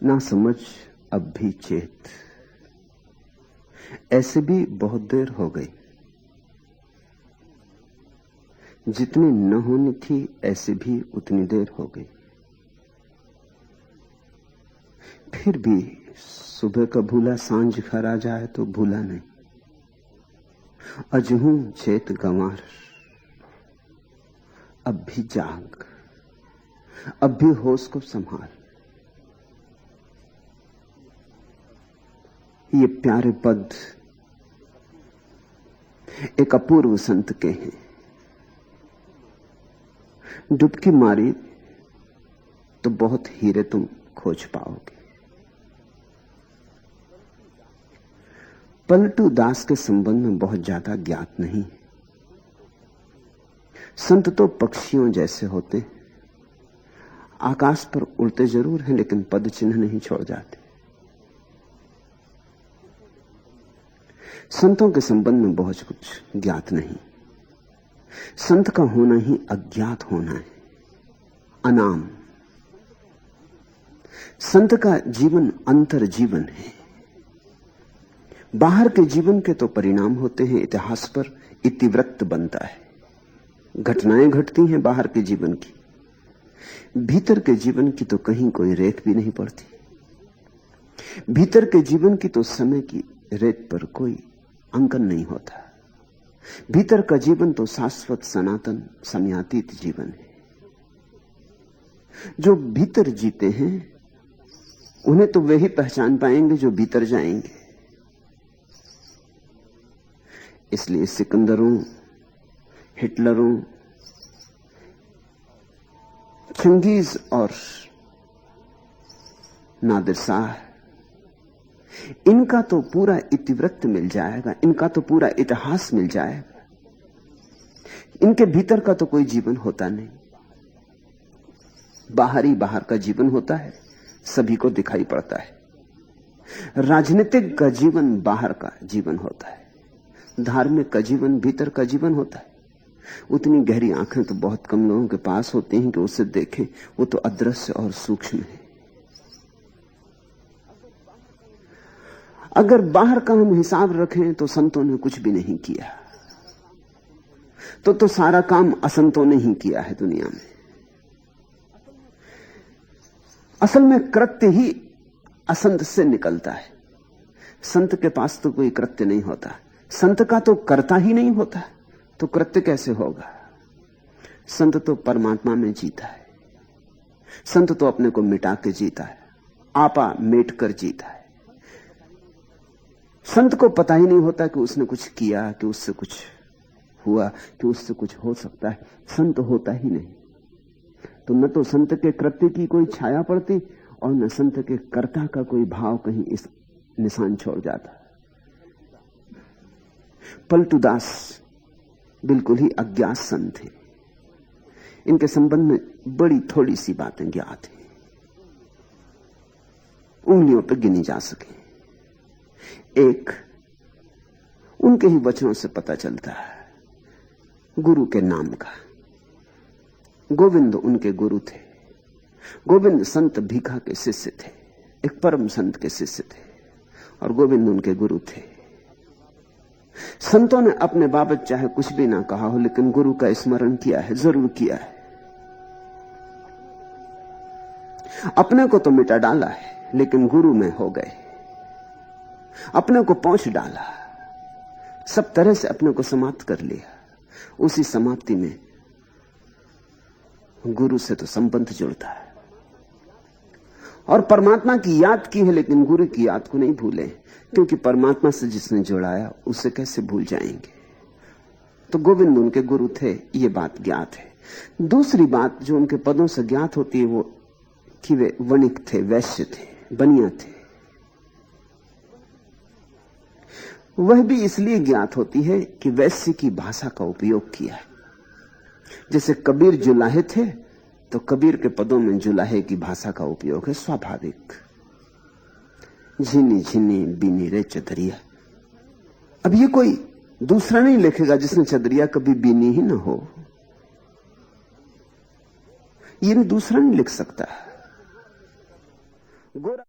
ना समझ अब भी चेत, ऐसे भी बहुत देर हो गई। जितनी न होनी थी ऐसे भी उतनी देर हो गई। फिर भी सुबह का भूला सांझ घर आ जाए तो भूला नहीं। अजहूं चेत गंवार, अब भी जाग, अब भी होश को संभाल। ये प्यारे पद एक अपूर्व संत के हैं। डुबकी मारी तो बहुत हीरे तुम खोज पाओगे। पलटू दास के संबंध में बहुत ज्यादा ज्ञात नहीं। संत तो पक्षियों जैसे होते, आकाश पर उड़ते जरूर हैं लेकिन पद चिन्ह नहीं छोड़ जाते। संतों के संबंध में बहुत कुछ ज्ञात नहीं। संत का होना ही अज्ञात होना है, अनाम। संत का जीवन अंतर जीवन है। बाहर के जीवन के तो परिणाम होते हैं, इतिहास पर इतिवृत्त बनता है, घटनाएं घटती हैं बाहर के जीवन की। भीतर के जीवन की तो कहीं कोई रेख भी नहीं पड़ती। भीतर के जीवन की तो समय की रेत पर कोई अंकन नहीं होता। भीतर का जीवन तो शाश्वत सनातन समयातीत जीवन है। जो भीतर जीते हैं उन्हें तो वे ही पहचान पाएंगे जो भीतर जाएंगे। इसलिए सिकंदरों, हिटलरों, चंगेज और नादिर शाह, इनका तो पूरा इतिवृत्त मिल जाएगा, इनका तो पूरा इतिहास मिल जाएगा। इनके भीतर का तो कोई जीवन होता नहीं। बाहर ही बाहर का जीवन होता है, सभी को दिखाई पड़ता है। राजनीतिक का जीवन बाहर का जीवन होता है, धार्मिक का जीवन भीतर का जीवन होता है। उतनी गहरी आंखें तो बहुत कम लोगों के पास होती हैं कि उसे देखें। वो तो अदृश्य और सूक्ष्म है। अगर बाहर का हम हिसाब रखें तो संतों ने कुछ भी नहीं किया, तो सारा काम असंतों ने ही किया है दुनिया में। असल में कृत्य ही असंत से निकलता है। संत के पास तो कोई कृत्य नहीं होता। संत का तो कर्ता ही नहीं होता, तो कृत्य कैसे होगा? संत तो परमात्मा में जीता है। संत तो अपने को मिटा के जीता है, आपा मेट कर जीता है। संत को पता ही नहीं होता कि उसने कुछ किया, कि उससे कुछ हुआ, कि उससे कुछ हो सकता है। संत होता ही नहीं। तो न तो संत के कृत्य की कोई छाया पड़ती और न संत के कर्ता का कोई भाव कहीं इस निशान छोड़ जाता। पलटू दास बिल्कुल ही अज्ञात संत थे। इनके संबंध में बड़ी थोड़ी सी बातें ज्ञात हैं, उंगलियों पर गिनी जा सके। एक, उनके ही वचनों से पता चलता है गुरु के नाम का। गोविंद उनके गुरु थे। गोविंद संत भीखा के शिष्य थे, एक परम संत के शिष्य थे, और गोविंद उनके गुरु थे। संतों ने अपने बाबत चाहे कुछ भी ना कहा हो, लेकिन गुरु का स्मरण किया है, जरूर किया है। अपने को तो मिटा डाला है, लेकिन गुरु में हो गए। अपने को पहुंच डाला, सब तरह से अपने को समाप्त कर लिया। उसी समाप्ति में गुरु से तो संबंध जुड़ता है। और परमात्मा की याद की है, लेकिन गुरु की याद को नहीं भूले, क्योंकि परमात्मा से जिसने जुड़ाया उसे कैसे भूल जाएंगे। तो गोविंद उनके गुरु थे, ये बात ज्ञात है। दूसरी बात जो उनके पदों से ज्ञात होती है वो कि वे वणिक थे, वैश्य थे, बनिया थे। वह भी इसलिए ज्ञात होती है कि वैश्य की भाषा का उपयोग किया है। जैसे कबीर जुलाहे थे, तो कबीर के पदों में जुलाहे की भाषा का उपयोग है, स्वाभाविक। झिनी झिनी बीनी रे चदरिया। अब ये कोई दूसरा नहीं लिखेगा जिसने चदरिया कभी बीनी ही ना हो। ये दूसरा नहीं लिख सकता। गोरा